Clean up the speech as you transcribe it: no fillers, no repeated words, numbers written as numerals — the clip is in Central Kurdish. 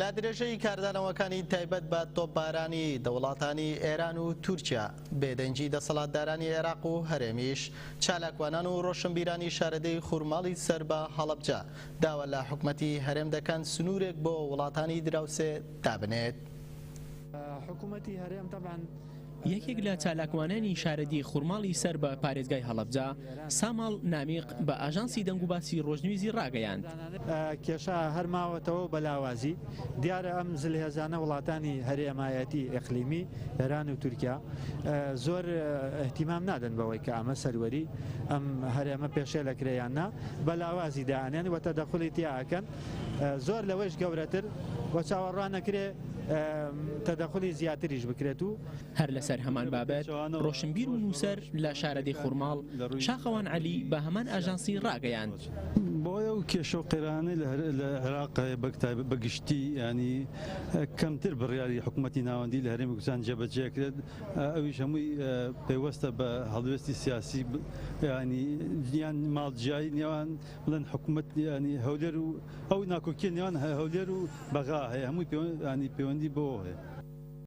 لا درێژەی کاردانەوەکانی تایبەت بە تۆپبارانی دەوڵاتانی ئێران و تورکیا بێدەنگی دەسەڵاتدارانی عێراق و هەرێمیش چالاکوانان و ڕۆشنبیرانی شارەدەی خوورماڵی سەر بە هەڵەبجە داوا لە حکوومەتی هەرێم دەکەن سنوورێک بۆ وڵاتانی دراوسێ دابنێت. حکوومەتی هەرێم طبعاً یەکێک لە چالاکوانانی شارەدی خوورماڵی سەر بە پارێزگای هەڵەبجە ساماڵ نامیق بە ئاژانسی دەنگ و باسی ڕۆژنویسی ڕاگەیاند. کێشا هەرماوەتەوە بەلاوازی دیارە ئەم زلهێزانە وڵاتانی هەرێمایەتی ئەقلیمی ئێران و تورکیا زۆر احتیمام نادەن بەوەی کە ئەمە سەروەری ئەم هەرێمە پێشێ لە کرێیاننا بەلاوازی دائنێن و تەدەخوڵی تیاکەن زۆر لەوەش گەورەتر وە چاوەڕوان نەکرێ تەدەخوڵی زیاتریش بکرێت و هەر لەسەر هەمان بابەت ڕۆشنبیر و نووسەر لە شارەدەی خوورماڵ شاخەوان عەلی بە هەمان ئاژانسی ڕاگەیاند. بۆیە و کێشە و قێرانەی لە عێراق بەگشتی ینی کەمتر بڕیاری حکوومەتی ناوەندی لە هەرێمی کوردستان جێبەجێکرێت ئەویش هەمووی پەیوەستە بە هەڵوێستی سیاسی ینی ژیان ماڵجیایی نێوان بڵێن حکوومەت ینی هەولێر و ئەو ناکۆکیە نێوان هەولێر و بەغا هەیە هەمووی ینی پەیوەندی بۆ هەیە.